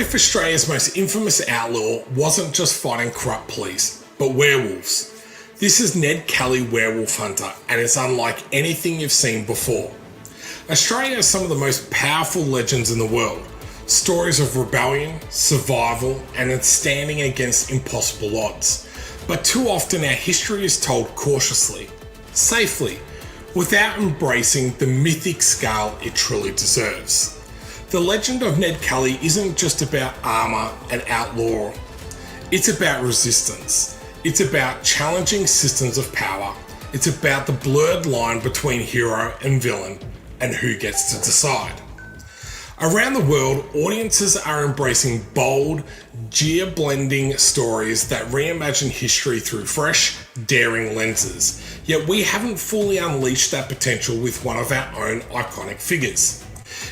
if Australia's most infamous outlaw wasn't just fighting corrupt police, but werewolves? This is Ned Kelly, Werewolf Hunter, and it's unlike anything you've seen before. Australia has some of the most powerful legends in the world. Stories of rebellion, survival, and standing against impossible odds. But too often our history is told cautiously, safely, without embracing the mythic scale it truly deserves. The legend of Ned Kelly isn't just about armour and outlaw. It's about resistance. It's about challenging systems of power. It's about the blurred line between hero and villain and who gets to decide. Around the world, audiences are embracing bold, gear-blending stories that reimagine history through fresh, daring lenses. Yet we haven't fully unleashed that potential with one of our own iconic figures.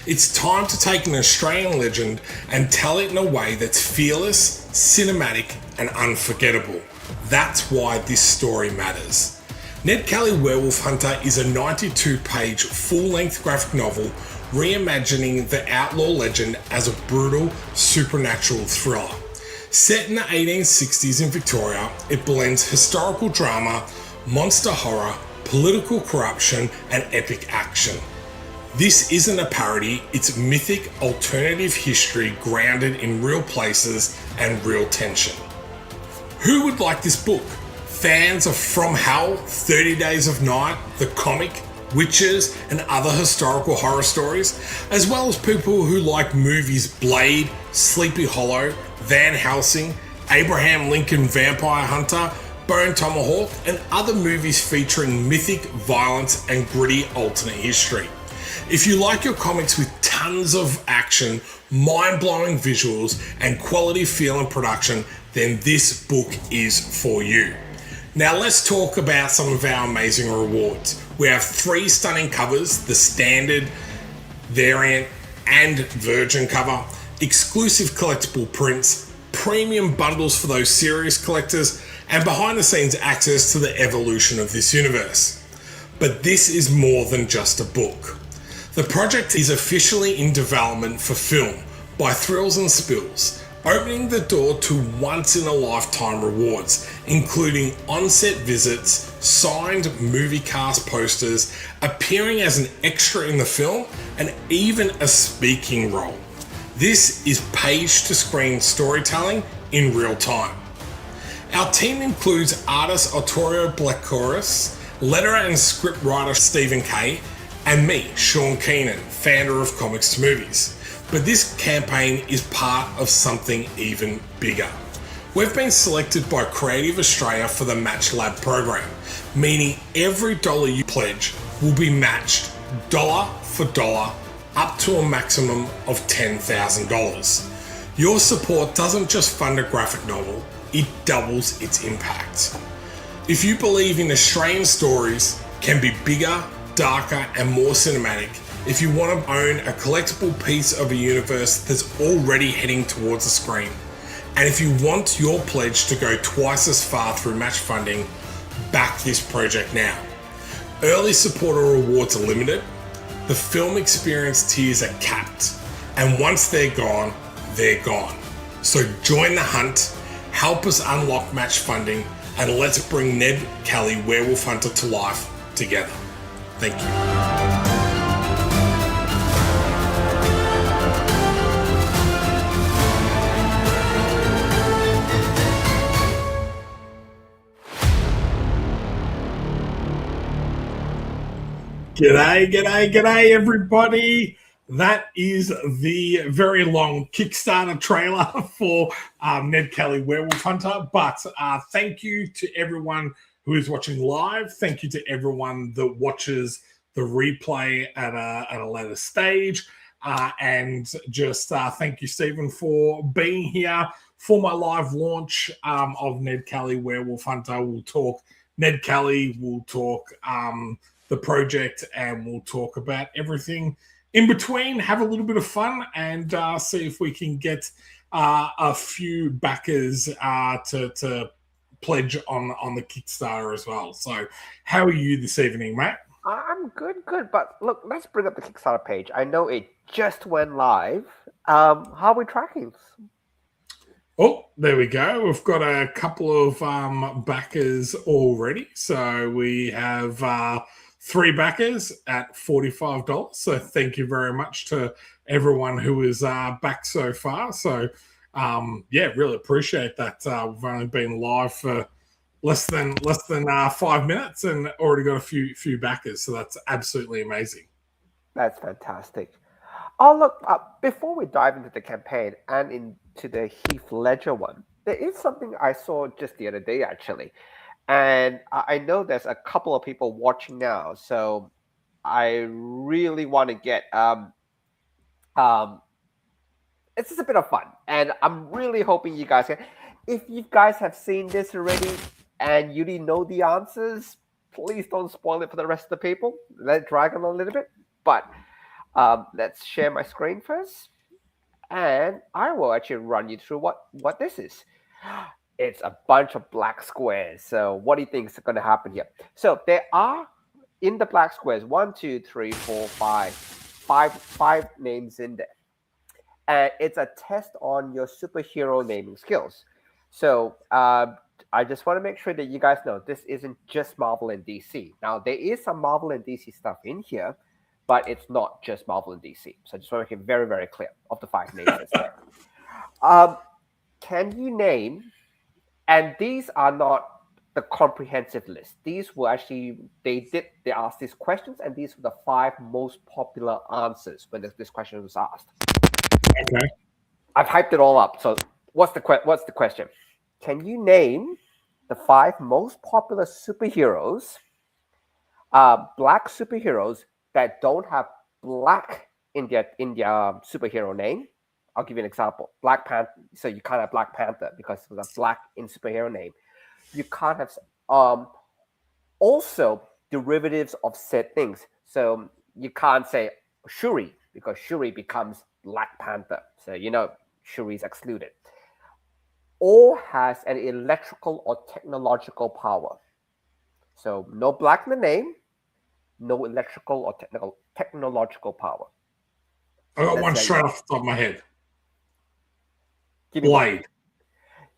It's time to take an Australian legend and tell it in a way that's fearless, cinematic, and unforgettable. That's why this story matters. Ned Kelly Werewolf Hunter is a 92-page full-length graphic novel reimagining the outlaw legend as a brutal, supernatural thriller. Set in the 1860s in Victoria, it blends historical drama, monster horror, political corruption, and epic action. This isn't a parody, it's mythic alternative history grounded in real places and real tension. Who would like this book? Fans of From Hell, 30 Days of Night, the comic, witches, and other historical horror stories, as well as people who like movies Blade, Sleepy Hollow, Van Helsing, Abraham Lincoln Vampire Hunter, Bone Tomahawk, and other movies featuring mythic violence and gritty alternate history. If you like your comics with tons of action, mind-blowing visuals, and quality feel and production, then this book is for you. Now let's talk about some of our amazing rewards. We have 3 stunning covers, the standard, variant, and virgin cover, exclusive collectible prints, premium bundles for those serious collectors, and behind the scenes access to the evolution of this universe. But this is more than just a book. The project is officially in development for film by Thrills and Spills, opening the door to once-in-a-lifetime rewards, including on-set visits, signed movie cast posters, appearing as an extra in the film, and even a speaking role. This is page-to-screen storytelling in real time. Our team includes artist Arturo Blackoris, letterer and scriptwriter Stephen Kay, and me, Shaun Keenan, founder of Comics to Movies. But this campaign is part of something even bigger. We've been selected by Creative Australia for the Match Lab program, meaning every dollar you pledge will be matched dollar for dollar up to a maximum of $10,000. Your support doesn't just fund a graphic novel, it doubles its impact. If you believe in Australian stories can be bigger, darker, and more cinematic, if you want to own a collectible piece of a universe that's already heading towards the screen, and if you want your pledge to go twice as far through match funding, back this project now. Early supporter rewards are limited, the film experience tiers are capped, and once they're gone, they're gone. So join the hunt, help us unlock match funding, and let's bring Ned Kelly Werewolf Hunter to life together. Thank you. G'day everybody. That is the very long Kickstarter trailer for Ned Kelly Werewolf Hunter. But thank you to everyone who is watching live. Thank you to everyone that watches the replay at a later stage. And just thank you, Stephen, for being here for my live launch of Ned Kelly Werewolf Hunter. We'll talk Ned Kelly, we'll talk the project, and we'll talk about everything in between, have a little bit of fun, and see if we can get a few backers to pledge on the Kickstarter as well. So how are you this evening, mate? I'm good. But look, let's bring up the Kickstarter page. I know it just went live. How are we tracking? Oh, there we go. We've got a couple of backers already. So we have three backers at $45. So thank you very much to everyone who is back so far. So yeah, really appreciate that. We've only been live for less than 5 minutes and already got a few backers. So that's absolutely amazing. That's fantastic. Oh, look, before we dive into the campaign and into the Heath Ledger one, there is something I saw just the other day, actually. And I know there's a couple of people watching now. So I really want to get um, it's just a bit of fun, and I'm really hoping you guys can. If you guys have seen this already and you didn't know the answers, please don't spoil it for the rest of the people. Let it drag on a little bit. But let's share my screen first, and I will actually run you through what this is. It's a bunch of black squares. So what do you think is going to happen here? So there are in the black squares one, two, three, four, five names in there. And it's a test on your superhero naming skills. So I just want to make sure that you guys know this isn't just Marvel and DC. Now there is some Marvel and DC stuff in here, but it's not just Marvel and DC. So I just want to make it very, very clear of the five names that's there. Can you name? And these are not the comprehensive list. These were actually they asked these questions, and these were the five most popular answers when this question was asked. Okay. I've hyped it all up. So what's the question? Can you name the five most popular superheroes, black superheroes that don't have black in their superhero name? I'll give you an example. Black Panther. So you can't have Black Panther because it was a black in superhero name. You can't have also derivatives of said things. So you can't say Shuri because Shuri becomes Black Panther. So Shuri is excluded. Or has an electrical or technological power. So no black in the name, no electrical or technological power. I got one straight off the top of my head. Give me Blade. One.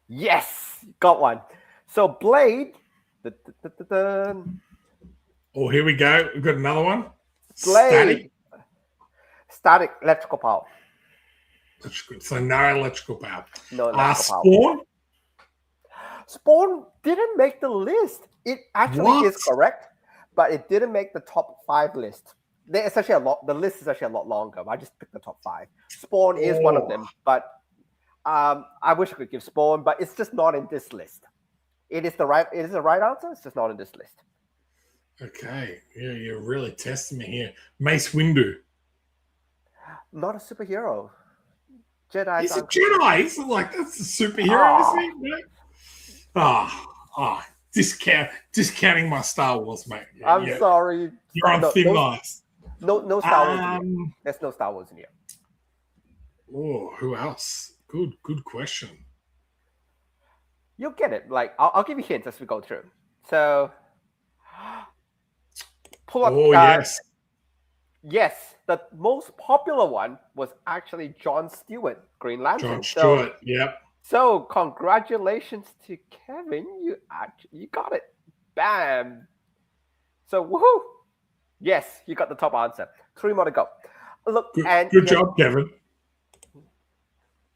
Yes, got one. So Blade. Oh, here we go. We've got another one. Blade. Static electrical power. So no electrical power. No electrical Spawn? power. Spawn didn't make the list. It actually is correct, but it didn't make the top 5 list. It's actually a lot. The list is actually a lot longer. But I just picked the top 5. Spawn is one of them, but I wish I could give Spawn, but it's just not in this list. It is the right answer. It's just not in this list. Okay, yeah, you're really testing me here. Mace Windu. Not a superhero. Jedi. He's a Jedi. He's like that's a superhero, isn't he? Discounting my Star Wars, mate. I'm sorry. You're on thin ice. No Star Wars in here. There's no Star Wars in here. Oh, who else? Good question. You'll get it. Like I'll give you hints as we go through. So pull up. Oh yes. Yes, the most popular one was actually John Stewart, Green Lantern. John Stewart. Yep. So congratulations to Kevin. You got it. Bam. So woohoo! Yes, you got the top answer. 3 more to go. Look, good job, Kevin.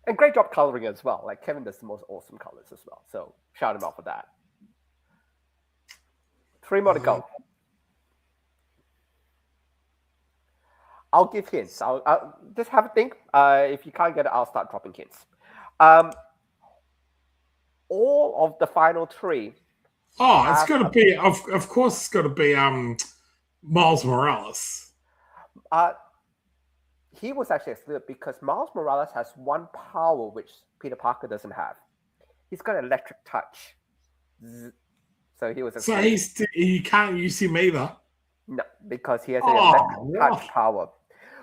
And great job coloring as well. Like Kevin does the most awesome colors as well. So shout him out for that. 3 more to go. I'll give hints. I'll just have a think. If you can't get it, I'll start dropping hints. All of the final 3. Oh, it's got to be. Of course, it's got to be Miles Morales. He was actually excluded because Miles Morales has one power which Peter Parker doesn't have. He's got electric touch. So he was excluded. So you can't use him either. No, because he has an electric touch power,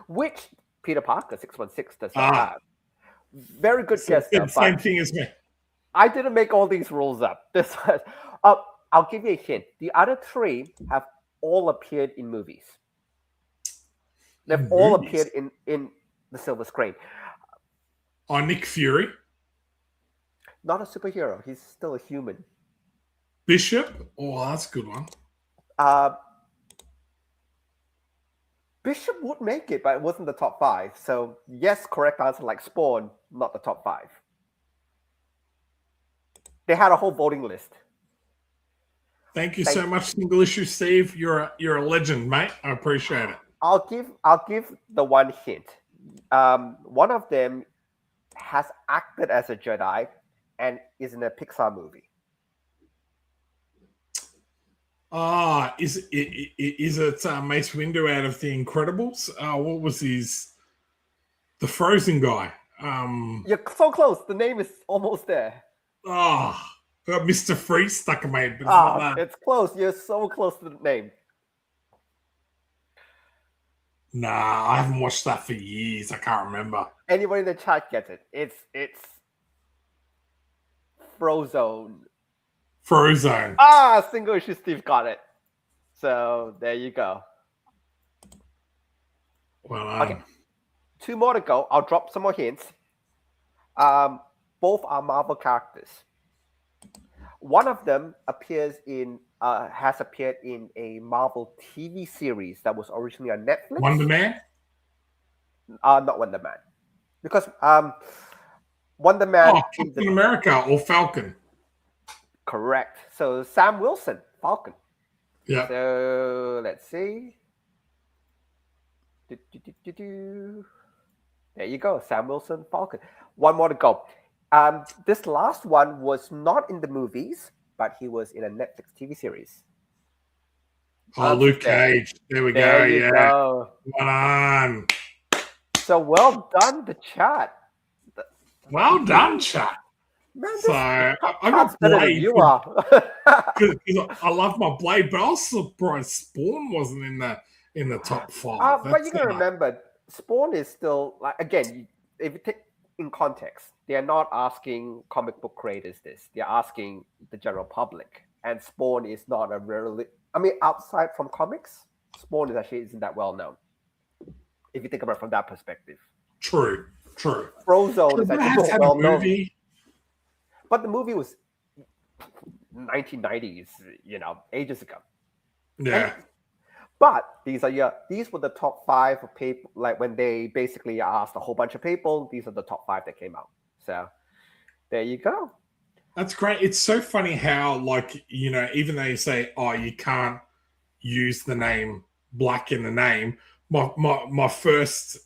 which Peter Parker 616 does not have. Very good guess. Same thing as me. I didn't make all these rules up. I'll give you a hint. The other 3 have all appeared in movies. They've In all movies. appeared in the silver screen. Oh, Nick Fury. Not a superhero. He's still a human. Bishop. Oh, that's a good one. Uh, Bishop would make it, but it wasn't the top 5. So yes, correct answer. Like Spawn, not the top 5. They had a whole voting list. Thank you so much, Single Issue Steve. You're a legend, mate. I appreciate it. I'll give the one hint. One of them has acted as a Jedi and is in a Pixar movie. Is it Mace Windu out of The Incredibles? What was the Frozen guy? You're so close. The name is almost there. Mr. Freeze stuck in my head. It's close. You're so close to the name. Nah, I haven't watched that for years. I can't remember. Anybody in the chat gets it. It's Frozone. Frozone. Single issue Steve got it. So there you go. Well, okay. 2 more to go. I'll drop some more hints. Both are Marvel characters. One of them has appeared in a Marvel TV series that was originally on Netflix. Wonder Man? Not Wonder Man. Because Wonder Man... Oh, Captain America or Falcon. Correct. So Sam Wilson, Falcon. Yeah. So let's see. There you go. Sam Wilson, Falcon. One more to go. This last one was not in the movies, but he was in a Netflix TV series. Luke Cage. There we go. There you go. Come on. So well done, the chat. Well done, chat. Man, so I got better than Blade. You are. Because I love my Blade, but I was surprised Spawn wasn't in the top 5. But you gotta remember, Spawn is still again. If you take in context, they are not asking comic book creators this. They're asking the general public. And Spawn is not a really... outside from comics, Spawn isn't that well known. If you think about it from that perspective. True. Frozone is actually well known. But the movie was 1990s, ages ago. Yeah. But these were the top 5 of people. Like when they basically asked a whole bunch of people, these are the top 5 that came out. So there you go. That's great. It's so funny how, even though you say, you can't use the name Black in the name, my first,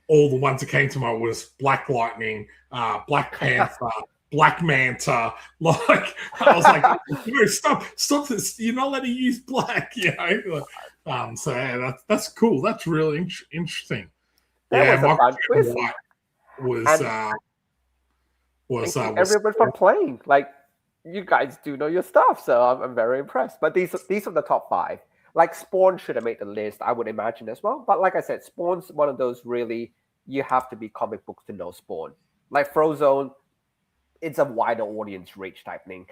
all the ones that came to mind was Black Lightning, Black Panther, Black Manta. I was like, no, stop this. You're not allowed to use black, So yeah, that's cool. That's really interesting. That was a fun twist. Was everyone for playing. Like, you guys do know your stuff, so I'm very impressed. But these are the top 5. Like Spawn should have made the list, I would imagine as well. But like I said, Spawn's one of those really you have to be comic books to know Spawn. Like Frozone, it's a wider audience reach type thing.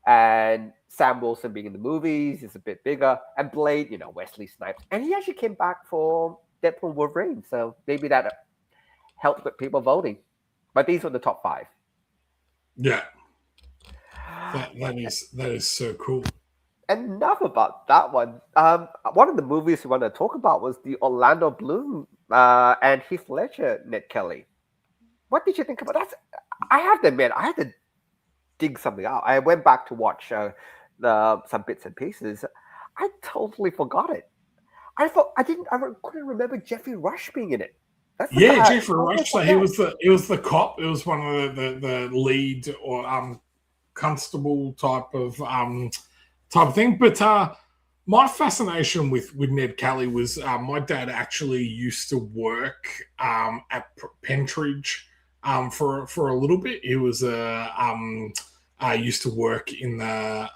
And Sam Wilson being in the movies is a bit bigger. And Blade, Wesley Snipes. And he actually came back for Deadpool and Wolverine. So maybe that helped with people voting. But these were the top 5. Yeah. That is so cool. Enough about that one. One of the movies we want to talk about was the Orlando Bloom and Heath Ledger, Ned Kelly. What did you think about that? I have to admit, I had to dig something out. I went back to watch some bits and pieces. I totally forgot it. I couldn't remember Jeffrey Rush being in it. Jeffrey Rush. So he was the cop. It was one of the lead or constable type of thing. But my fascination with Ned Kelly was my dad actually used to work at Pentridge for a little bit. He was used to work in the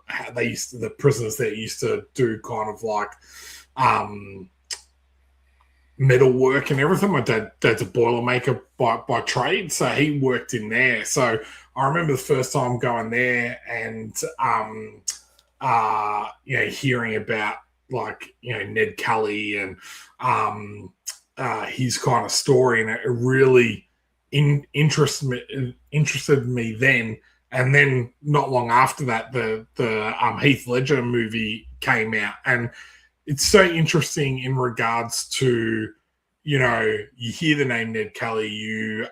the prisoners that used to do kind of like metal work and everything. My dad's a boilermaker by trade, so he worked in there. So I remember the first time going there and hearing about Ned Kelly and his kind of story, and it really interested me then. And then not long after that, the Heath Ledger movie came out, and it's so interesting in regards to, you hear the name Ned Kelly, you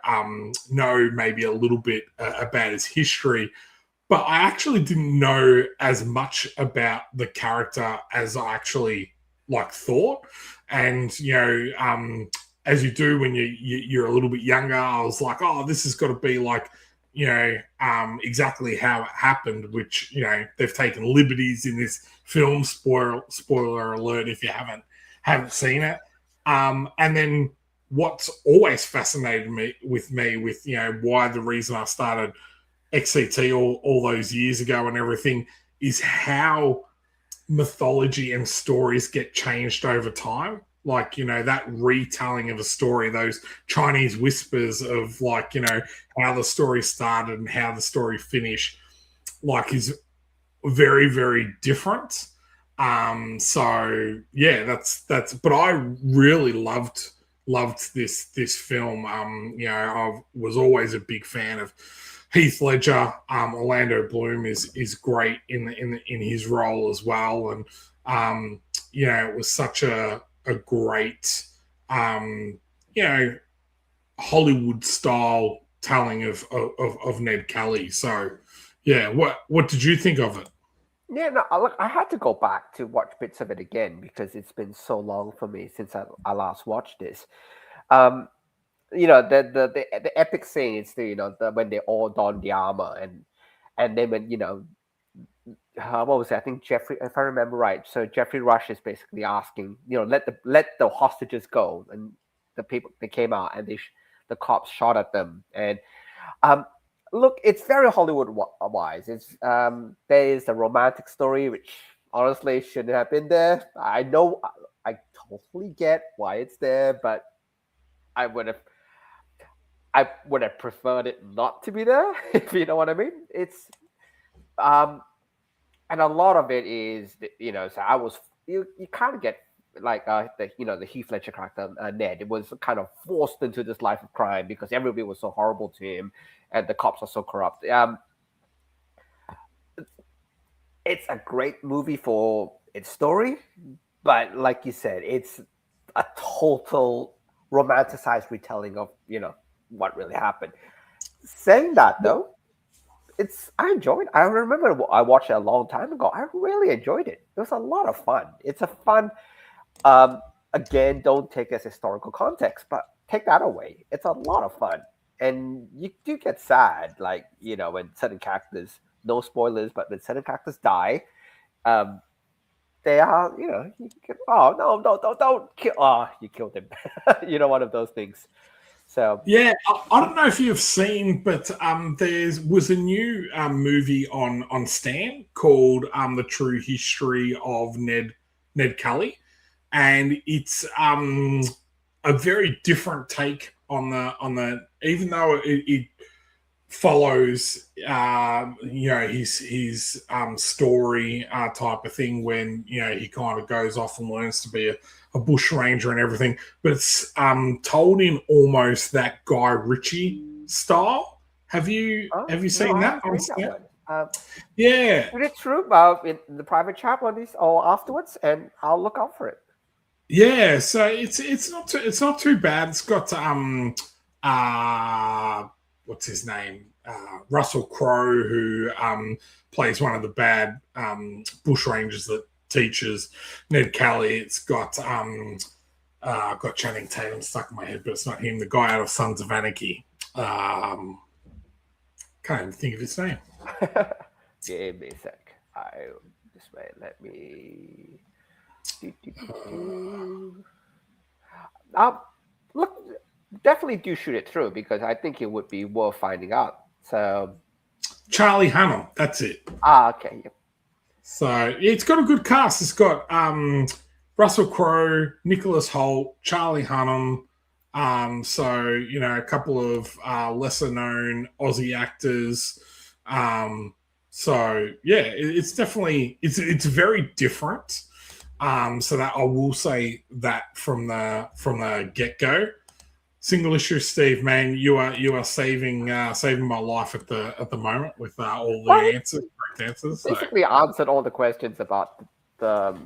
know maybe a little bit about his history, but I actually didn't know as much about the character as I actually thought. And as you do when you're a little bit younger, I was like, oh, this has got to be exactly how it happened, which they've taken liberties in this film. Spoiler alert if you haven't seen it. And then what's always fascinated me with why the reason I started XCT all those years ago and everything is how mythology and stories get changed over time. That retelling of a story, those Chinese whispers of how the story started and how the story finished, is very, very different. So yeah, that's but I really loved this film. I was always a big fan of Heath Ledger. Orlando Bloom is great in his role as well, and it was such a great Hollywood style telling of Ned Kelly. So yeah, what did you think of it? Yeah, no, look, I had to go back to watch bits of it again because it's been so long for me since I last watched this. Um, the epic scene is when they all don the armor, and then when what was it? I think Jeffrey, if I remember right. So Jeffrey Rush is basically asking, let the hostages go, and the people they came out and the cops shot at them, and um, look, it's very Hollywood wise. It's there is a romantic story which honestly shouldn't have been there. I know, I totally get why it's there, but I would have I would have preferred it not to be there, if you know what I mean. It's um and a lot of it is so I was you kind of get the Heath Ledger character, Ned. It was kind of forced into this life of crime because everybody was so horrible to him and the cops are so corrupt. It's a great movie for its story, but like you said, it's a total romanticized retelling of what really happened. Saying that though, I enjoyed. I remember I watched it a long time ago. I really enjoyed it. It was a lot of fun. It's a fun. Um, Again, don't take it as historical context, but take that away. It's a lot of fun, and you do get sad, when certain characters. No spoilers, but when certain characters die, um, they are, oh no, no, don't kill. Oh, you killed him. One of those things. So Yeah, I don't know if you've seen, but there was a new movie on Stan called "The True History of Ned Kelly," and it's a very different take on the even though it follows his story type of thing when he kind of goes off and learns to be a bush ranger and everything, but it's told in almost that Guy Ritchie style. Have you no, seen I that haven't on seen that Snap? one. Yeah, Put it through in the private chat on this or afterwards, and I'll look out for it. yeah. So it's not too bad. It's got what's his name, Russell Crowe, who plays one of the bad bush rangers that teaches Ned Kelly. It's got Channing Tatum stuck in my head, but it's not him. The guy out of Sons of Anarchy. Can't even think of his name. Give me a sec. I this way. Let me. Do, do, do, do. Look, definitely do shoot it through because I think it would be worth finding out. So, Charlie Hunnam. That's it. okay, yep. So it's got a good cast. It's got Russell Crowe, Nicholas Hoult, Charlie Hunnam. So a couple of lesser known Aussie actors. So yeah, it's definitely it's very different. So that I will say that from the get go. Single issue, Steve, man, you are saving my life at the moment with all Well, the answers, correct answers. So basically answered all the questions about the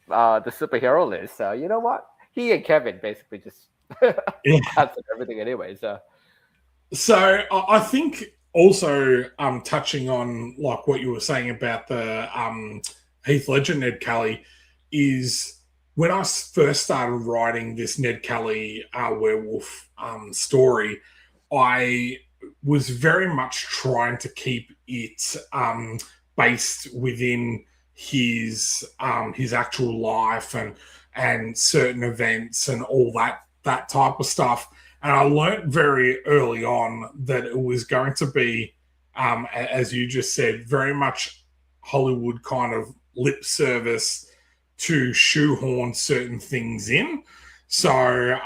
superhero list. So you know what? He and Kevin basically just yeah, answered everything anyway. So so I think also touching on like what you were saying about the Heath Ledger Ned Kelly is when I first started writing this Ned Kelly werewolf story, I was very much trying to keep it based within his actual life and certain events and all that type of stuff. And I learned very early on that it was going to be, as you just said, very much Hollywood kind of lip service to shoehorn certain things in. So,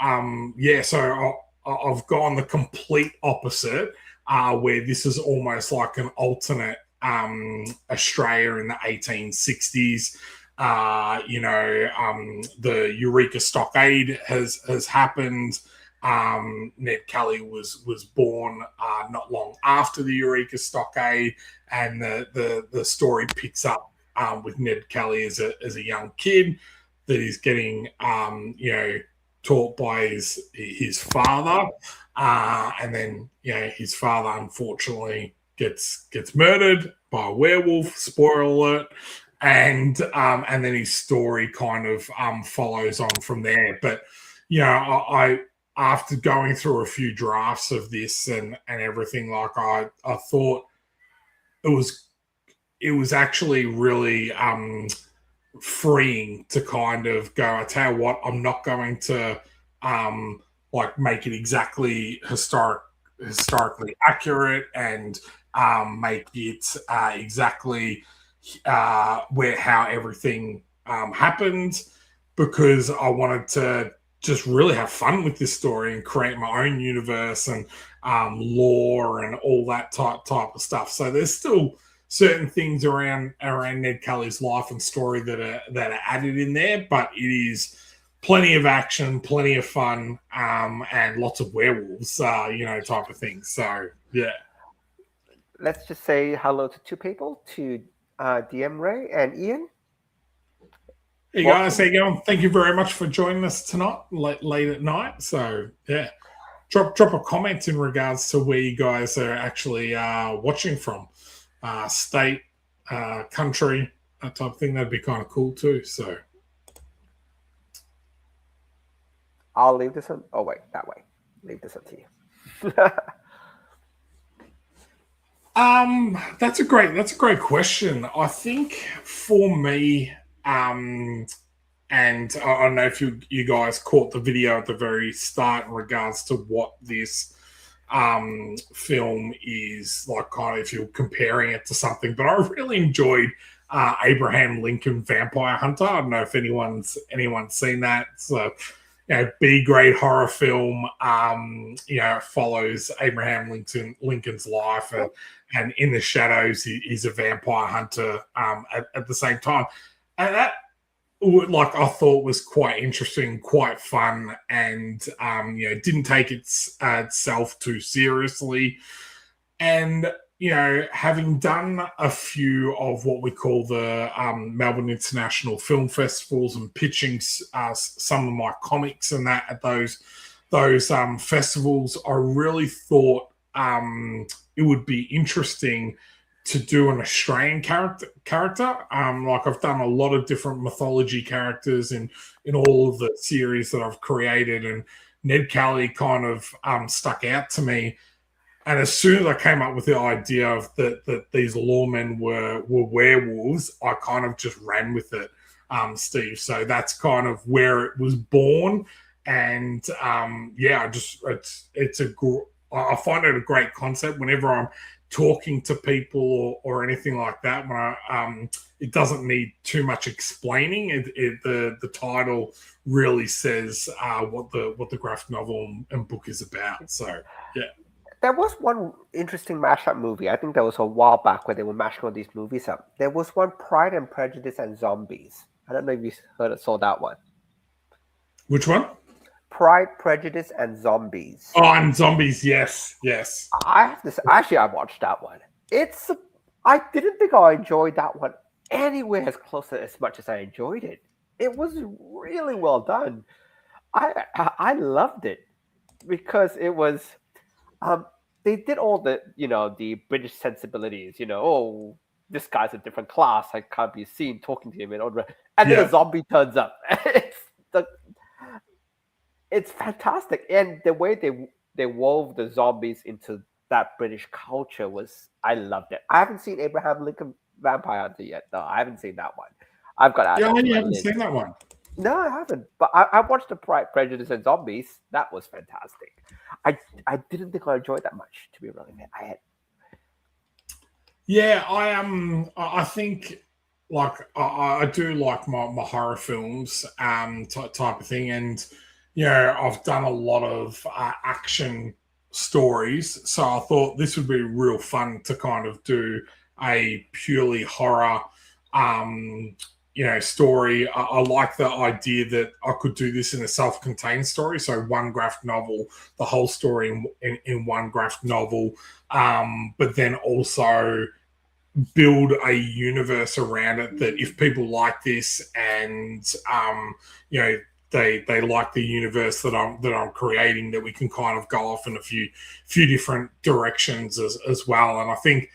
so I've gone the complete opposite, where this is almost like an alternate Australia in the 1860s. The Eureka Stockade has happened. Ned Kelly was born not long after the Eureka Stockade, and the story picks up with Ned Kelly as a young kid that he's getting taught by his father, and then his father unfortunately gets murdered by a werewolf. Spoiler alert. And then his story kind of follows on from there. But I after going through a few drafts of this and everything, like I thought it was actually really freeing to kind of go, I tell you what, I'm not going to like make it exactly historically accurate and make it exactly where how everything happened, because I wanted to just really have fun with this story and create my own universe and lore and all that type of stuff. So there's still certain things around Ned Kelly's life and story that are added in there, but it is plenty of action, plenty of fun, and lots of werewolves, type of thing. So yeah. let's just say hello to two people, to DM Ray and Ian. Hey guys, how you going? Thank you very much for joining us tonight, late at night. So yeah, drop a comment in regards to where you guys are actually watching from, state, country, that type of thing. That'd be kind of cool too. So I'll leave this one. Oh wait, that way. Leave this one to you. That's a great question. I think for me, and I don't know if you guys caught the video at the very start in regards to what this film is like, kind of if you're comparing it to something. But I really enjoyed Abraham Lincoln Vampire Hunter. I don't know if anyone's seen that. So B grade horror film. Follows Abraham Lincoln's life, and in the shadows, he's a vampire hunter at the same time, and that I thought was quite interesting, quite fun, and didn't take itself too seriously. And having done a few of what we call the Melbourne International Film Festivals and pitching some of my comics and that at those festivals, I really thought it would be interesting to do an Australian character. Like I've done a lot of different mythology characters in all of the series that I've created, and Ned Kelly kind of stuck out to me. And as soon as I came up with the idea of that these lawmen were werewolves, I kind of just ran with it, Steve. So that's kind of where it was born. And I find it a great concept whenever I'm talking to people or anything like that. When it doesn't need too much explaining. The title really says what the graphic novel and book is about. So yeah. There was one interesting mashup movie. I think there was a while back where they were mashing all these movies up. There was one Pride and Prejudice and Zombies. I don't know if you saw that one. Which one? Pride, Prejudice, and Zombies. Oh, and Zombies. Yes, yes. I have to say, actually, I watched that one. I didn't think I enjoyed that one anywhere as close to as much as I enjoyed it. It was really well done. I loved it because it was they did all the British sensibilities. Oh, this guy's a different class. I can't be seen talking to him and then a zombie turns up. the it's fantastic, and the way they wove the zombies into that British culture I loved it. I haven't seen Abraham Lincoln Vampire Hunter yet. No, I haven't seen that one. I've got Yeah, you haven't seen that one. No, I haven't. But I watched the Pride, Prejudice, and Zombies. That was fantastic. I didn't think I enjoyed that much, to be really fair. Yeah, I think like I do like my horror films type of thing, and I've done a lot of action stories, so I thought this would be real fun to kind of do a purely horror story. I like the idea that I could do this in a self-contained story, so one graphic novel, the whole story in one graphic novel, but then also build a universe around it that if people like this and they like the universe that I'm creating, that we can kind of go off in a few different directions as well. And I think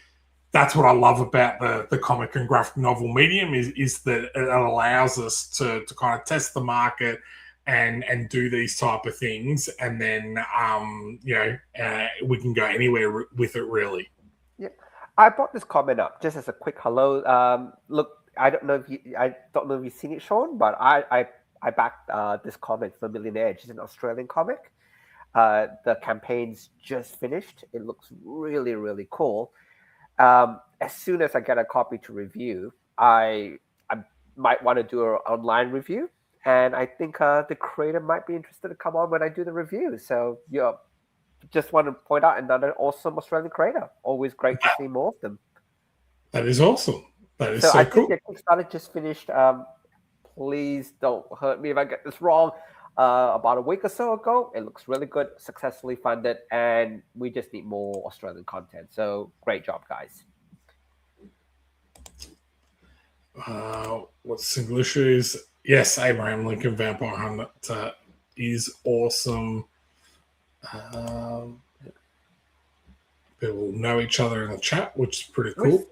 that's what I love about the comic and graphic novel medium is that it allows us to kind of test the market and do these type of things, and then we can go anywhere with it, really. Yeah, I brought this comment up just as a quick hello. Look, I don't know if you've seen it, Shaun, but I backed this comic for Millionaire. It's an Australian comic. The campaign's just finished. It looks really, really cool. As soon as I get a copy to review, I might want to do an online review, and I think the creator might be interested to come on when I do the review. So just want to point out another awesome Australian creator. Always great to see more of them. That is awesome. That is so cool. Think the Kickstarter just finished. Please don't hurt me if I get this wrong. About a week or so ago, it looks really good, successfully funded, and we just need more Australian content. So great job, guys. What single issue is? Yes, Abraham Lincoln Vampire Hunter is awesome. People know each other in the chat, which is pretty cool.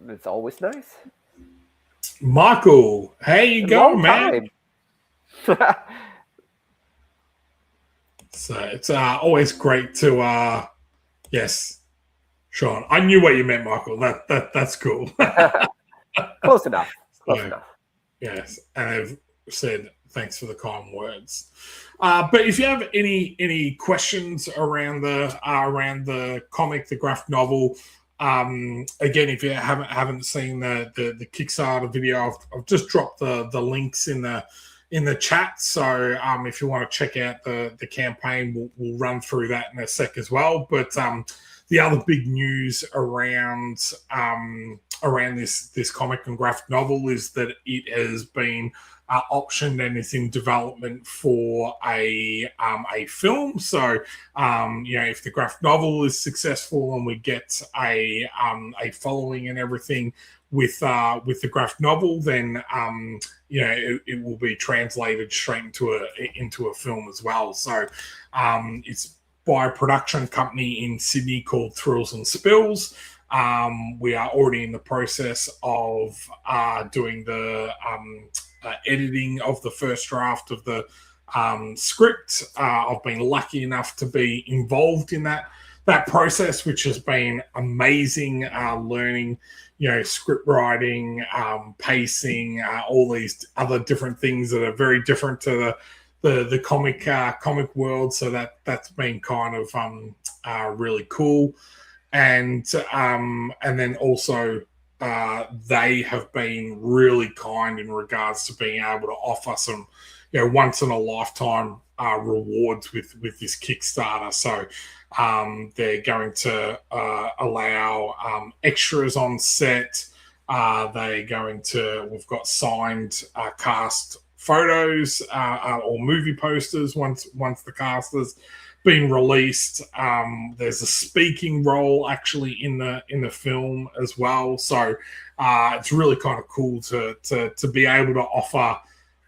It's always nice. Michael, how you going, man? So it's always great to yes, Shaun. I knew what you meant, Michael. That's cool. Close enough. Close enough. Yes, and I've said thanks for the kind words. But if you have any questions around the comic, the graphic novel, again, if you haven't seen the Kickstarter video, I've just dropped the links in the chat. So if you want to check out the campaign, we'll run through that in a sec as well. But the other big news around this comic and graphic novel is that it has been optioned and is in development for a film. So if the graphic novel is successful and we get a following and everything with the graphic novel, then it will be translated straight into a film as well. So it's by a production company in Sydney called Thrills and Spills. We are already in the process of doing the editing of the first draft of the script. I've been lucky enough to be involved in that process, which has been amazing. Learning, script writing, pacing, all these other different things that are very different to the comic world. So that's been kind of really cool. And then also they have been really kind in regards to being able to offer some once in a lifetime rewards with this Kickstarter. So they're going to allow extras on set. We've got signed cast photos or movie posters once the cast has been released. There's a speaking role actually in the film as well. So it's really kind of cool to be able to offer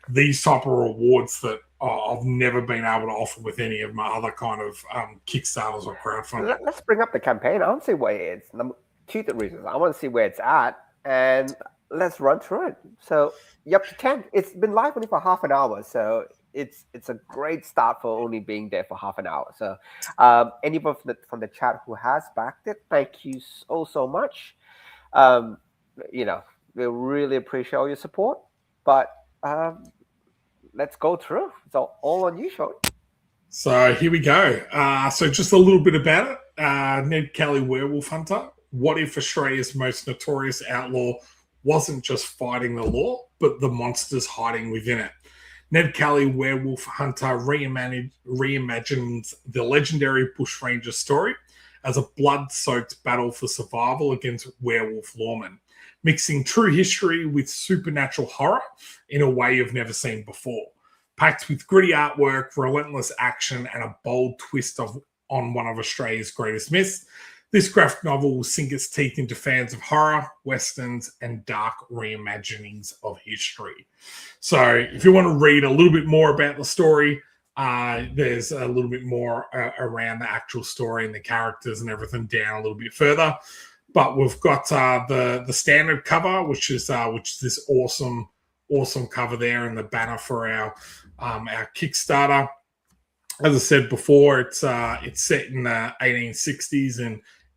these type of rewards that I've never been able to offer with any of my other kind of Kickstarters or crowdfunding. Let's bring up the campaign. I want to see where it is. Two reasons. I want to see where it's at, and let's run through it. So you're up to 10. It's been live only for half an hour, so it's a great start for only being there for half an hour. So anyone from the chat who has backed it, thank you so much. We really appreciate all your support. But let's go through. It's all on you, Shaun. So here we go. So just a little bit about it. Ned Kelly, Werewolf Hunter. What if Australia's most notorious outlaw wasn't just fighting the law, but the monsters hiding within it? Ned Kelly, Werewolf Hunter reimagines the legendary bushranger story as a blood-soaked battle for survival against werewolf lawmen, mixing true history with supernatural horror in a way you've never seen before. Packed with gritty artwork, relentless action, and a bold twist on one of Australia's greatest myths, this graphic novel will sink its teeth into fans of horror, westerns, and dark reimaginings of history. So if you want to read a little bit more about the story, there's a little bit more around the actual story and the characters and everything down a little bit further. But we've got the standard cover, which is this awesome cover there, and the banner for our Kickstarter. As I said before, it's set in the 1860s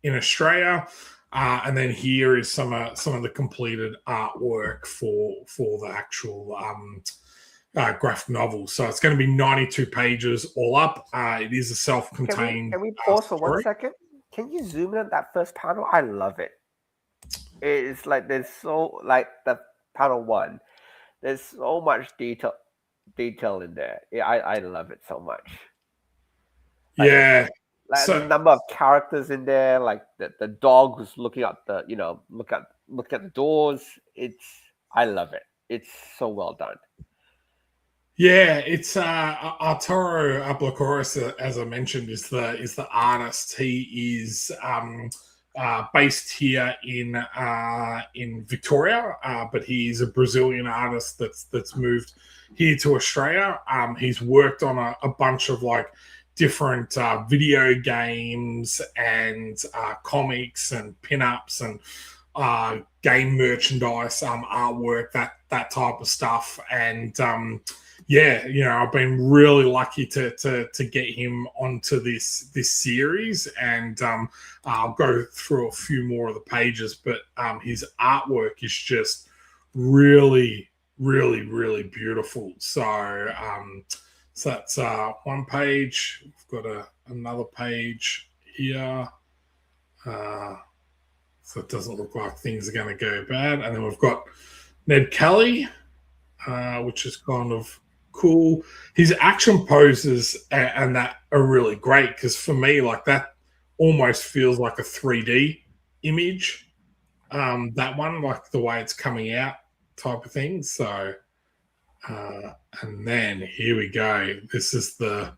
in Australia, and then here is some of the completed artwork for the actual graphic novel. So it's going to be 92 pages all up. It is a self-contained. Can we pause for story. 1 second? Can you zoom in on that first panel? I love it. It's like there's so like the panel 1. There's so much detail in there. I love it so much. Yeah. So the number of characters in there, like the dog who's looking at look at the doors. I love it. It's so well done. Yeah, it's Arturo Ablacouras, as I mentioned, is the artist. He is based here in Victoria, but he's a Brazilian artist that's moved here to Australia. He's worked on a bunch of like different video games and comics and pinups and game merchandise, artwork, that type of stuff. And I've been really lucky to get him onto this series, and I'll go through a few more of the pages, but his artwork is just really, really, really beautiful. So that's one page. We've got another page here. So it doesn't look like things are going to go bad. And then we've got Ned Kelly, which is kind of cool. His action poses and that are really great, because for me, like, that almost feels like a 3D image. That one, like the way it's coming out type of thing. So and then here we go. This is the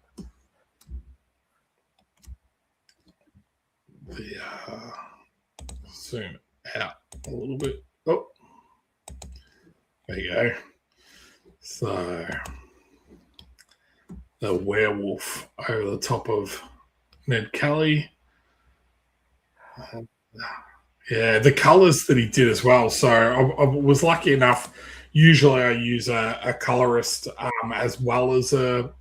zoom out a little bit. Oh, there you go. So the werewolf over the top of Ned Kelly. Yeah, the colors that he did as well. So I was lucky enough. Usually I use a colorist as well as the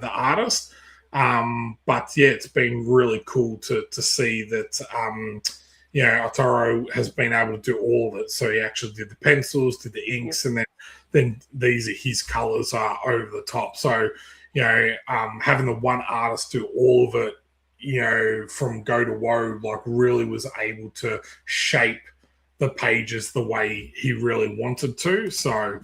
artist. But yeah, it's been really cool to see that Arturo has been able to do all of it. So he actually did the pencils, did the inks, and then these are his colors over the top. So having the one artist do all of it, from go to woe, like, really was able to shape the pages the way he really wanted to. So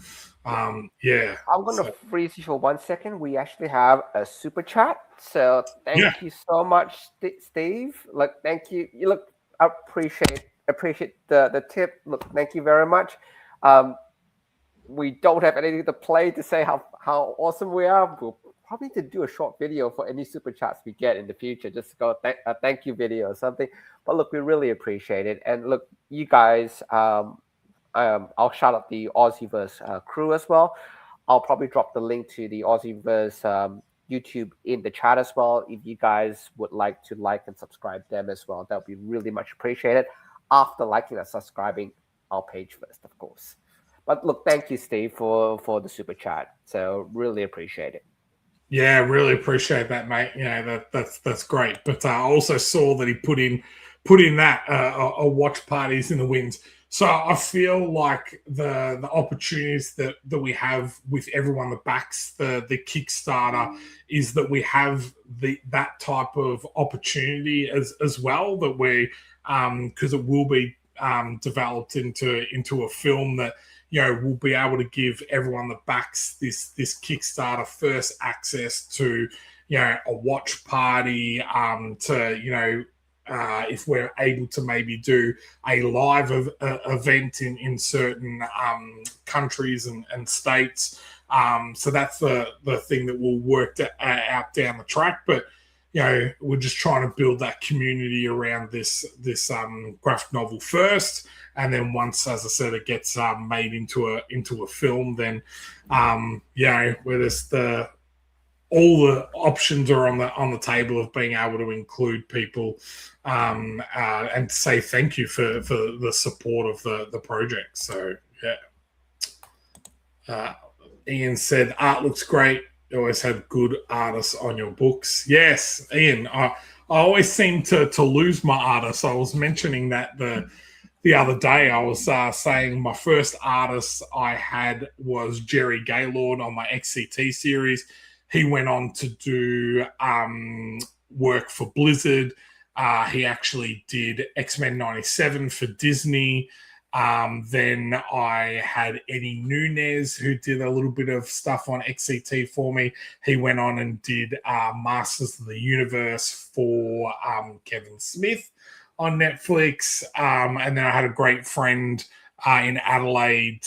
Yeah. I'm going to So, freeze you for 1 second. We actually have a super chat. So yeah. thank you so much, Steve. Look, thank you. You look appreciate the tip. Look, thank you very much. Um, we don't have anything to play to say how awesome we are. We'll probably need to do a short video for any super chats we get in the future. Just go thank you video or something. But look, we really appreciate it. And look, you guys, I'll shout out the Aussieverse crew as well. I'll probably drop the link to the Aussieverse YouTube in the chat as well. If you guys would like to like and subscribe them as well, that would be really much appreciated. After liking and subscribing our page first, of course. But look, thank you, Steve, for the super chat. So really appreciate it. Yeah, really appreciate that, mate. That's great. But I also saw that he put in that a watch parties in the winds. So I feel like the opportunities that we have with everyone that backs the Kickstarter is that we have that type of opportunity as well, that we because it will be developed into a film that we'll be able to give everyone that backs this Kickstarter first access to a watch party, to if we're able to maybe do a live event in certain countries and states. So that's the thing that will work out down the track. But we're just trying to build that community around this graphic novel first, and then once, as I said, it gets made into a film, then where there's all the options are on the table of being able to include people and say thank you for the support of the project. So Ian said art looks great. You always have good artists on your books. Yes, Ian. I always seem to lose my artists. I was mentioning that the other day. I was saying my first artist I had was Jerry Gaylord on my XCT series. He went on to do work for Blizzard. He actually did X-Men 97 for Disney. Then I had Eddie Nunez, who did a little bit of stuff on XCT for me. He went on and did Masters of the Universe for Kevin Smith on Netflix. And then I had a great friend in Adelaide,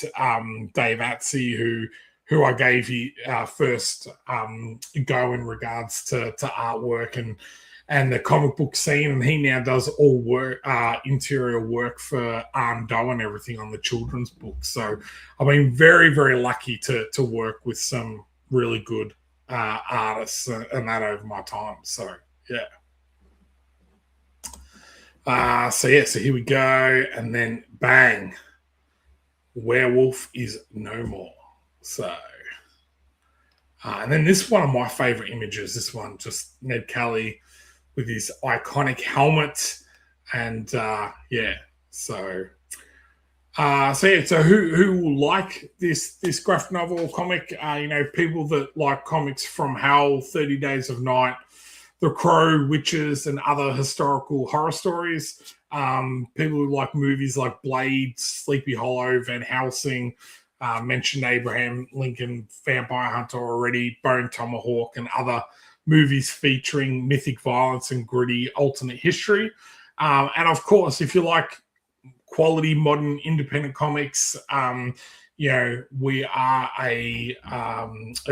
Dave Atsey, who I gave first go in regards to artwork and the comic book scene, and he now does all work, interior work for Doe and everything on the children's books. So I've been very, very lucky to work with some really good artists and that over my time. So so here we go, and then bang, Werewolf is no more. So. And then this one of my favorite images. This one, just Ned Kelly with his iconic helmet, and so who will like this graphic novel or comic? People that like comics from Hell, 30 Days of Night, The Crow, Witches, and other historical horror stories. People who like movies like Blade, Sleepy Hollow, Van Helsing. Mentioned Abraham Lincoln, Vampire Hunter already, Bone Tomahawk, and other movies featuring mythic violence and gritty alternate history. And of course, if you like quality modern independent comics, we are a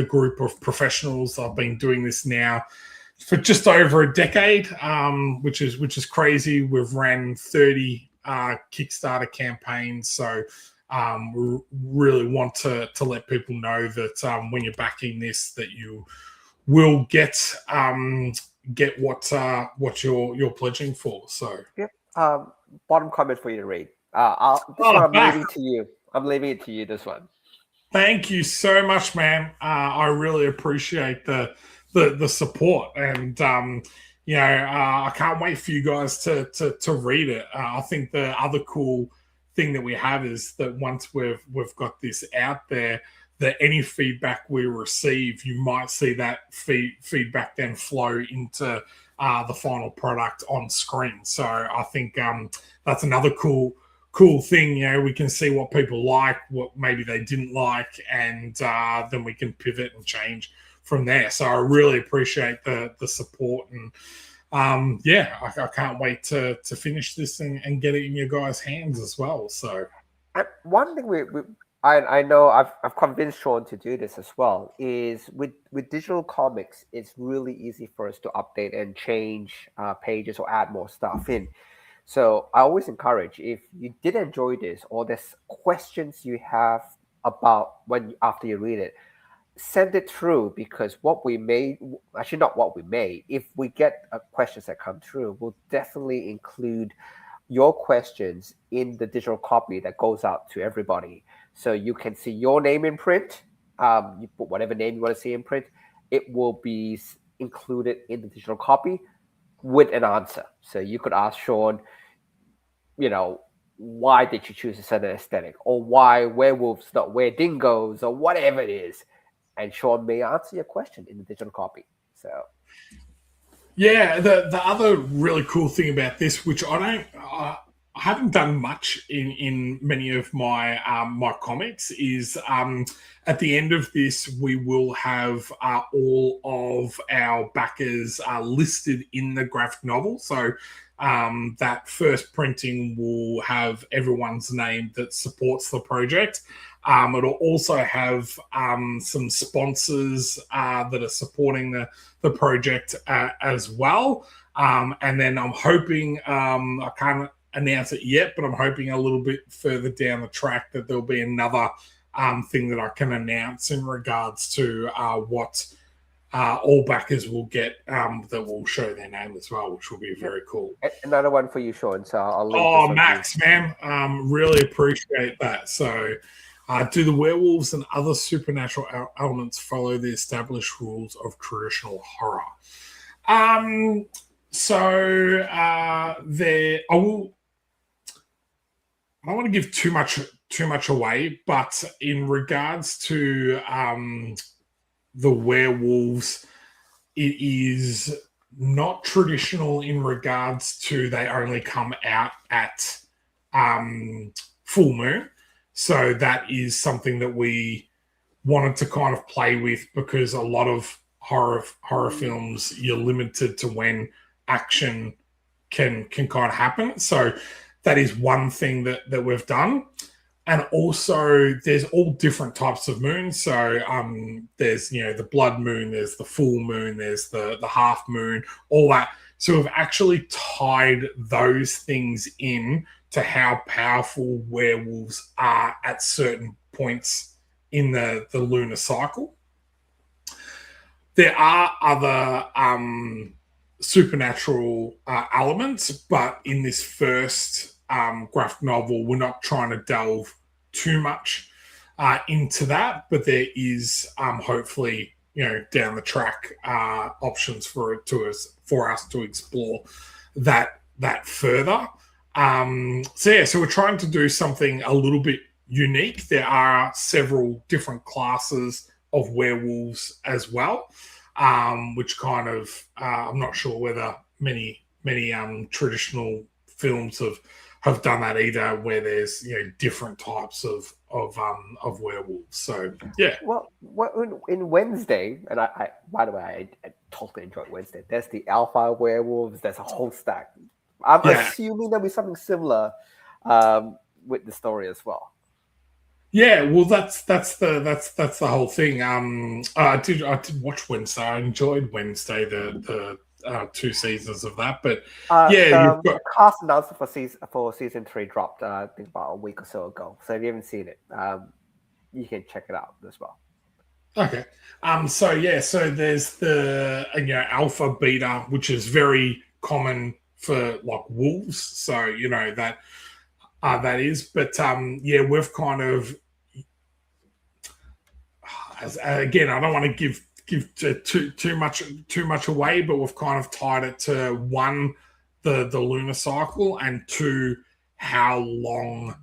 group of professionals. I've been doing this now for just over a decade, which is crazy. We've ran 30 Kickstarter campaigns, so we really want to let people know that when you're backing this, that you will get what you're pledging for. So yep. Bottom comment for you to read. I'm leaving to you. I'm leaving it to you. This one. Thank you so much, man. I really appreciate the support, and I can't wait for you guys to read it. I think the other cool thing that we have is that once we've got this out there, that any feedback we receive, you might see that feedback then flow into the final product on screen. So I think that's another cool cool thing. We can see what people like, what maybe they didn't like, and then we can pivot and change from there. So I really appreciate the support, and I can't wait to finish this and get it in your guys' hands as well. So one thing I know I've convinced Shaun to do this as well is with digital comics, it's really easy for us to update and change pages or add more stuff in. So I always encourage, if you did enjoy this or there's questions you have about after you read it, send it through, because what we may, actually not what we may, if we get questions that come through, we'll definitely include your questions in the digital copy that goes out to everybody. So you can see your name in print. You put whatever name you want to see in print. It will be included in the digital copy with an answer. So you could ask Shaun, why did you choose a certain aesthetic, or why werewolves not wear dingoes, or whatever it is, and Shaun may answer your question in the digital copy. So, yeah, the other really cool thing about this, which I haven't done much in many of my my comics, is at the end of this we will have all of our backers listed in the graphic novel. So that first printing will have everyone's name that supports the project. It'll also have some sponsors that are supporting the project as well. And then I'm hoping, I can't announce it yet, but I'm hoping a little bit further down the track that there'll be another thing that I can announce in regards to what all backers will get that will show their name as well, which will be very cool. Another one for you, Shaun. So I'll link this Max, man. Really appreciate that. So do the werewolves and other supernatural elements follow the established rules of traditional horror? I don't want to give too much away, but in regards to the werewolves, it is not traditional in regards to they only come out at full moon. So that is something that we wanted to kind of play with, because a lot of horror films, you're limited to when action can kind of happen. So that is one thing that we've done. And also there's all different types of moons. So there's, the blood moon, there's the full moon, there's the half moon, all that. So we've actually tied those things in to how powerful werewolves are at certain points in the lunar cycle. There are other supernatural elements, but in this first graphic novel, we're not trying to delve too much into that, but there is hopefully down the track options for us to explore that further. So we're trying to do something a little bit unique. There are several different classes of werewolves as well, which kind of I'm not sure whether many traditional films have done that either, where there's different types of werewolves. So yeah. Well, in Wednesday, and I by the way, I totally enjoyed Wednesday. There's the alpha werewolves. There's a whole stack. I'm assuming there'll be something similar with the story as well. Yeah, well, that's the whole thing. I did watch Wednesday. I enjoyed Wednesday, the 2 seasons of that. But you've got the cast announcement for season 3 dropped. I think about a week or so ago. So if you haven't seen it, you can check it out as well. Okay. So there's the alpha beta, which is very common for like wolves. So that is, but we've kind of, again, I don't want to give too much away, but we've kind of tied it to 1, the lunar cycle, and 2, how long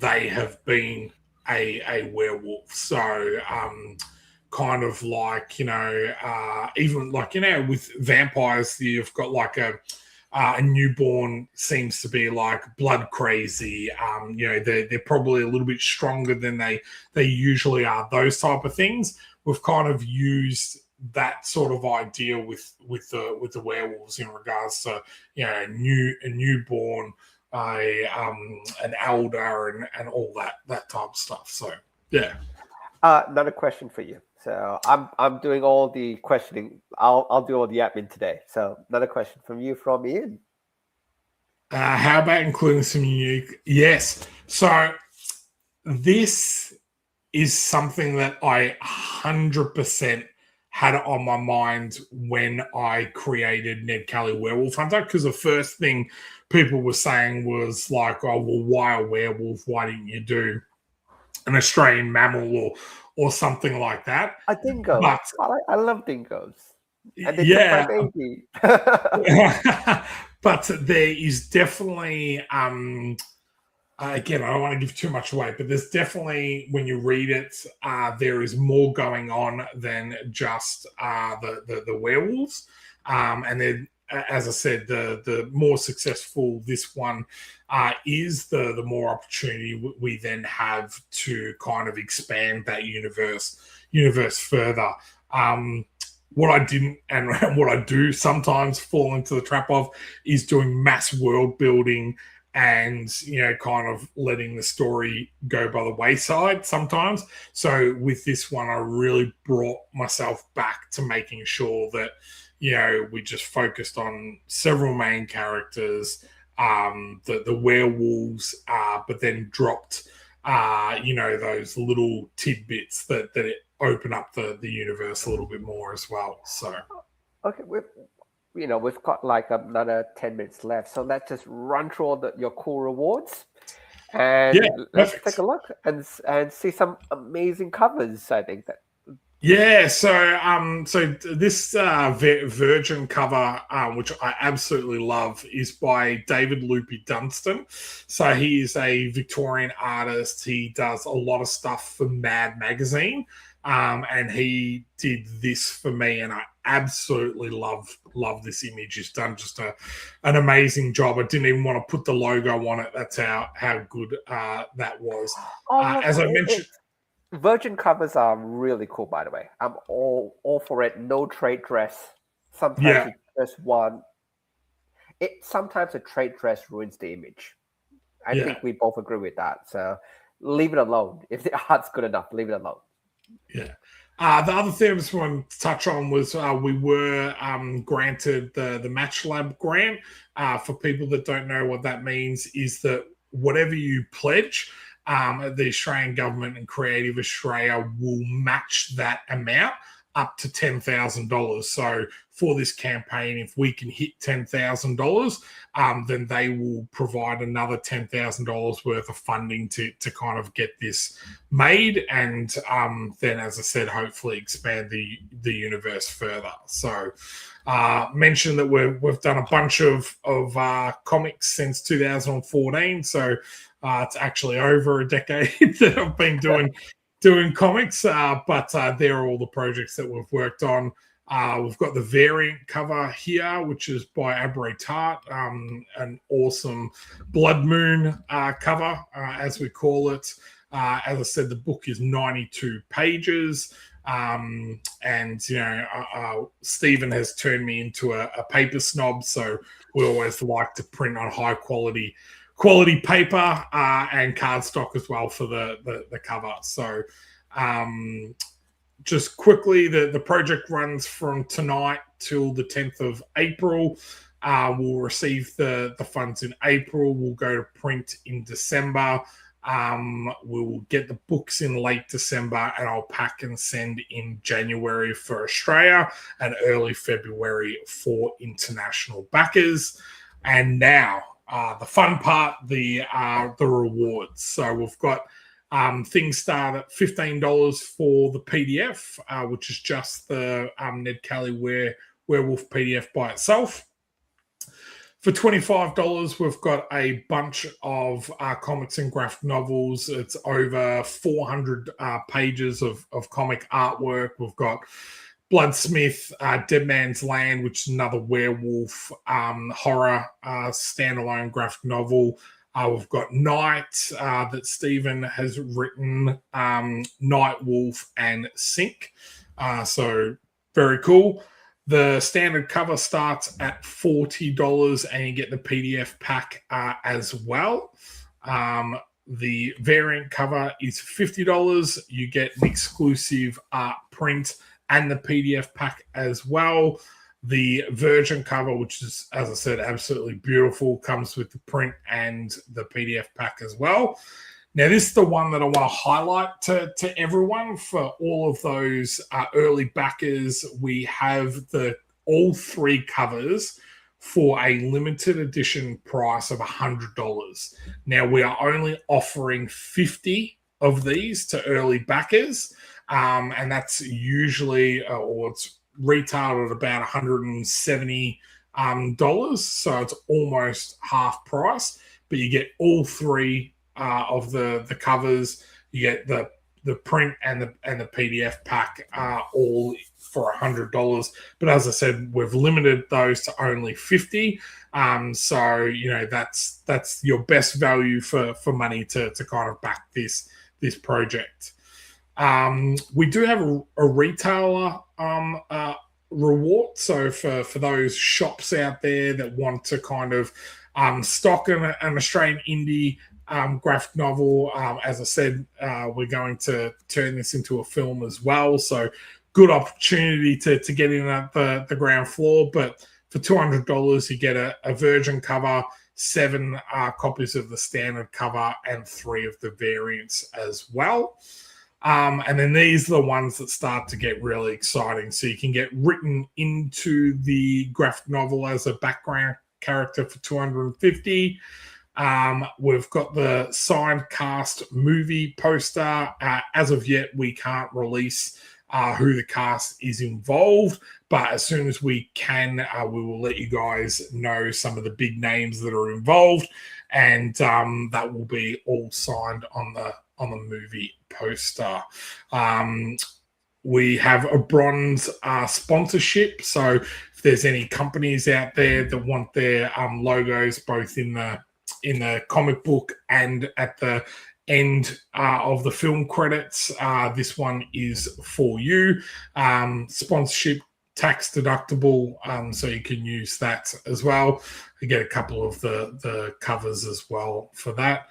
they have been a werewolf. So kind of like even like with vampires, you've got like a a newborn seems to be like blood crazy. They're probably a little bit stronger than they usually are. Those type of things. We've kind of used that sort of idea with the werewolves in regards to a newborn, an elder, and all that type of stuff. So yeah. Another question for you. So I'm doing all the questioning. I'll do all the admin today. So another question from you from Ian. How about including some unique? Yes. So this is something that I 100% had on my mind when I created Ned Kelly Werewolf Hunter, because the first thing people were saying was like, oh, well, why a werewolf? Why didn't you do an Australian mammal or something like that? A dingo. But I love dingoes. And they took yeah, my baby. but there is definitely again, I don't want to give too much away, but there's definitely, when you read it, there is more going on than just the werewolves. And then, as I said, the more successful this one is, the more opportunity we then have to kind of expand that universe further. What I didn't and what I do sometimes fall into the trap of is doing mass world building and kind of letting the story go by the wayside sometimes. So with this one, I really brought myself back to making sure that we just focused on several main characters, the werewolves, but then dropped those little tidbits that it open up the universe a little bit more as well. So Okay, we've got like another 10 minutes left, so let's just run through all your cool rewards, and let's take a look and see some amazing covers. I think that. Yeah, so this Virgin cover, which I absolutely love, is by David Loopy Dunstan. So he is a Victorian artist. He does a lot of stuff for Mad Magazine, and he did this for me, and I absolutely love this image. He's done just an amazing job. I didn't even want to put the logo on it. That's how good that was. As I mentioned. Virgin covers are really cool, by the way. I'm all for it. No trade dress. Sometimes it's just one. Sometimes a trade dress ruins the image. I think we both agree with that. So leave it alone. If the art's good enough, leave it alone. Yeah. The other thing I just want to touch on was we were granted the Match Lab grant. For people that don't know what that means, is that whatever you pledge, the Australian government and Creative Australia will match that amount up to $10,000. So for this campaign, if we can hit $10,000, then they will provide another $10,000 worth of funding to kind of get this made, and then, as I said, hopefully expand the universe further. So mention that we've done a bunch of comics since 2014, so it's actually over a decade that I've been doing comics, but they're all the projects that we've worked on. We've got the variant cover here, which is by Abre Tart, an awesome Blood Moon cover, as we call it. As I said, the book is 92 pages. And Stephen has turned me into a paper snob, so we always like to print on high quality paper and cardstock as well for the cover. So just quickly, the project runs from tonight till the 10th of April. We'll receive the funds in April. We'll go to print in December. We'll get the books in late December, and I'll pack and send in January for Australia and early February for international backers. And now the fun part, the rewards. So we've got things start at $15 for the PDF, which is just the Ned Kelly Werewolf PDF by itself. For $25, we've got a bunch of comics and graphic novels. It's over 400 pages of comic artwork. We've got Bloodsmith, Dead Man's Land, which is another werewolf horror standalone graphic novel. We've got Night that Stephen has written, Night Wolf and Sink. So very cool. The standard cover starts at $40 and you get the PDF pack as well. The variant cover is $50. You get an exclusive art print and the PDF pack as well. The Virgin cover, which is, as I said, absolutely beautiful, comes with the print and the PDF pack as well. Now, this is the one that I want to highlight to everyone. For all of those early backers, we have all three covers for a limited edition price of $100. Now, we are only offering 50 of these to early backers, and that's usually, or it's retailed at about $170, so it's almost half price, but you get all three of the covers. You get the print and the PDF pack all for $100. But as I said, we've limited those to only 50. So that's your best value for money to kind of back this project. We do have a retailer reward. So for those shops out there that want to kind of stock an Australian indie graphic novel, as I said, we're going to turn this into a film as well. So good opportunity to get in at the ground floor. But for $200, you get a Virgin cover, 7 copies of the standard cover, and 3 of the variants as well. And then these are the ones that start to get really exciting. So you can get written into the graphic novel as a background character for $250. We've got the signed cast movie poster. As of yet, we can't release who the cast is involved, but as soon as we can, we will let you guys know some of the big names that are involved, and that will be all signed on the movie poster. We have a bronze sponsorship, so if there's any companies out there that want their logos both in the comic book and at the end of the film credits, this one is for you. Sponsorship tax deductible, so you can use that as well. You get a couple of the covers as well for that.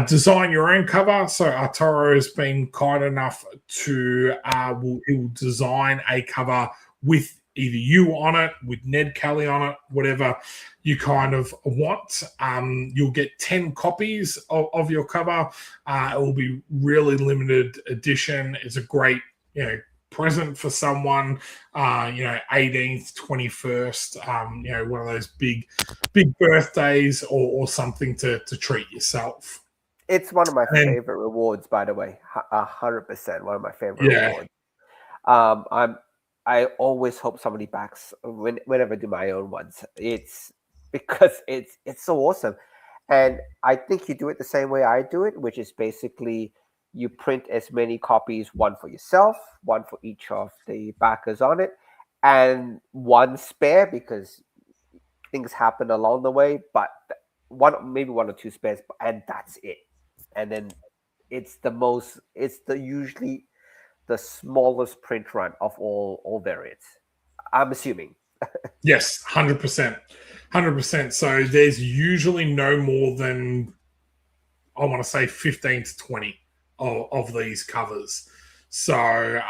Design your own cover. So Arturo has been kind enough to he will design a cover with either you on it, with Ned Kelly on it, whatever you kind of want. You'll get 10 copies of your cover. It will be really limited edition. It's a great, present for someone, 18th, 21st, one of those big birthdays or something to treat yourself. It's one of my favorite rewards, by the way. 100% one of my favorite rewards. I always hope somebody backs whenever I do my own ones. It's because it's so awesome. And I think you do it the same way I do it, which is basically you print as many copies, one for yourself, one for each of the backers on it, and one spare because things happen along the way, but maybe 1 or 2 spares, and that's it. And then it's usually the smallest print run of all variants, I'm assuming. Yes, 100%. So there's usually no more than, I want to say, 15 to 20 of these covers. So,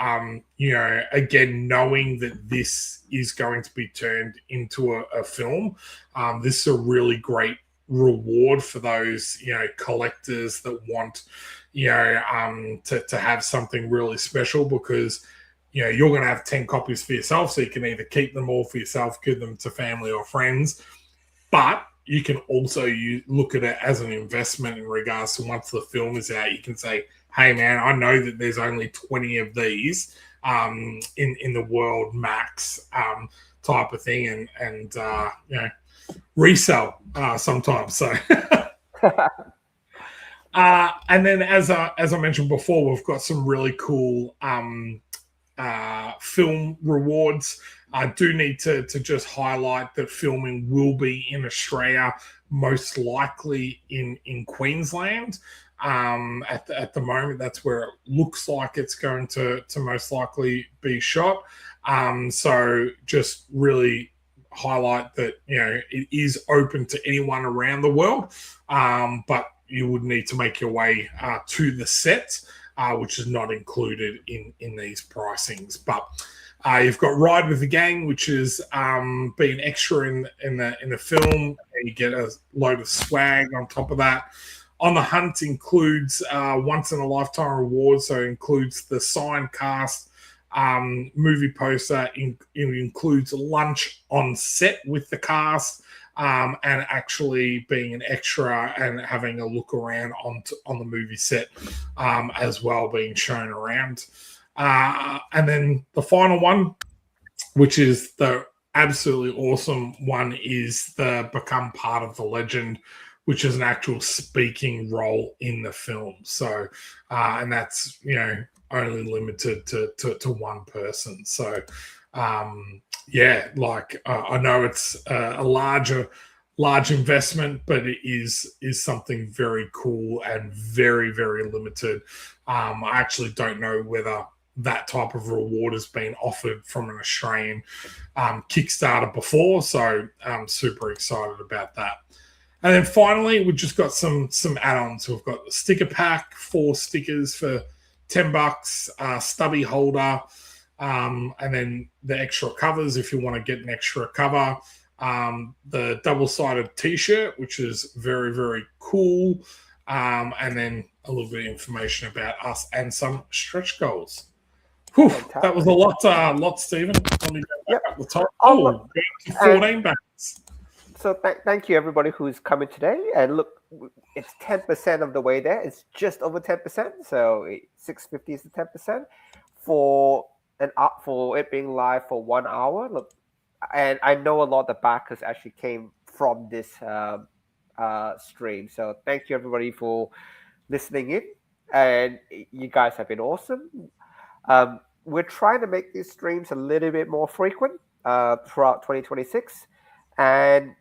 again, knowing that this is going to be turned into a film, this is a really great reward for those, collectors that want, to have something really special, because, you're going to have 10 copies for yourself. So you can either keep them all for yourself, give them to family or friends, but you can also look at it as an investment in regards to once the film is out, you can say, hey man, I know that there's only 20 of these in the world max, type of thing, and resell sometimes. So and then as I mentioned before, we've got some really cool film rewards. I do need to just highlight that filming will be in Australia, most likely in Queensland. At the moment, that's where it looks like it's going to most likely be shot. So just really highlight that, it is open to anyone around the world, but you would need to make your way to the set, which is not included in these pricings. But you've got Ride with the Gang, which is being extra in the film, and you get a load of swag on top of that. On the Hunt includes once in a lifetime reward, so it includes the signed cast, movie poster. It includes lunch on set with the cast, and actually being an extra and having a look around on the movie set as well, being shown around. And then the final one, which is the absolutely awesome one, is the Become Part of the Legend, which is an actual speaking role in the film. So, and that's, only limited to one person. So, I know it's a large investment, but it is something very cool and very, very limited. I actually don't know whether that type of reward has been offered from an Australian Kickstarter before, so I'm super excited about that. And then finally, we've just got some add-ons. We've got the sticker pack, 4 stickers for $10, stubby holder, and then the extra covers if you want to get an extra cover. The double-sided T-shirt, which is very, very cool, and then a little bit of information about us and some stretch goals. Whew, that was a lot, Stephen. Let me go back up the top. 14 backs. So thank you, everybody who's coming today. And look, it's 10% of the way there. It's just over 10%. So $6.50 is the 10% for it being live for 1 hour. Look, and I know a lot of the backers actually came from this stream. So thank you, everybody, for listening in. And you guys have been awesome. We're trying to make these streams a little bit more frequent throughout 2026. And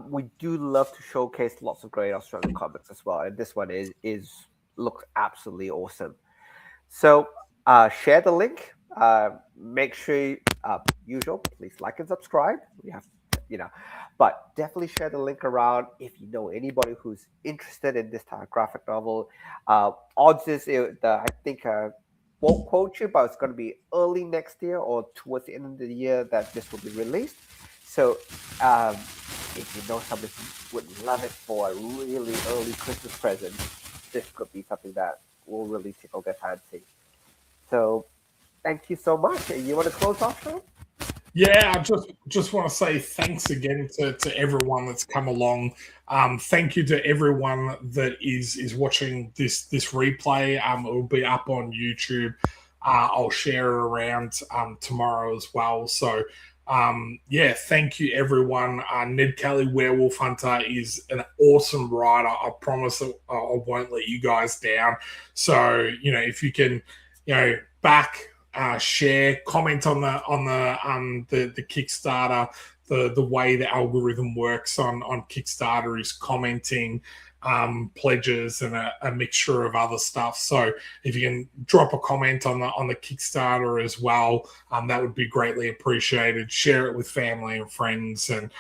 we do love to showcase lots of great Australian comics as well. And this one looks absolutely awesome. So share the link. Make sure, usual, please like and subscribe. We have, but definitely share the link around if you know anybody who's interested in this type of graphic novel. Odds is, I think, won't quote you, but it's going to be early next year or towards the end of the year that this will be released. So if you know somebody who would love it for a really early Christmas present, this could be something that will really tickle their fancy. So thank you so much. You want to close off, Shaun? Yeah, I just want to say thanks again to everyone that's come along. Thank you to everyone that is watching this replay. It will be up on YouTube. I'll share it around tomorrow as well. So thank you, everyone. Ned Kelly, Werewolf Hunter, is an awesome writer. I promise I won't let you guys down. So, if you can, back, share, comment on the Kickstarter. The way the algorithm works on Kickstarter is commenting, pledges, and a mixture of other stuff. So if you can drop a comment on the Kickstarter as well, that would be greatly appreciated. Share it with family and friends, and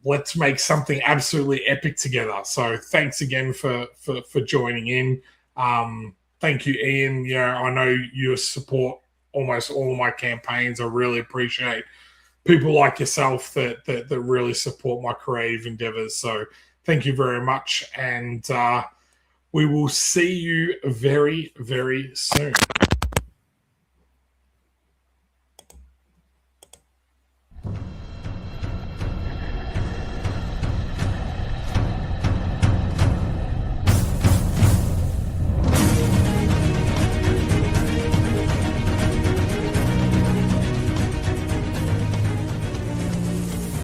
let's make something absolutely epic together. So thanks again for joining in. Thank you, Ian. I know you support almost all of my campaigns. I really appreciate people like yourself that really support my creative endeavors. So thank you very much. And we will see you very, very soon.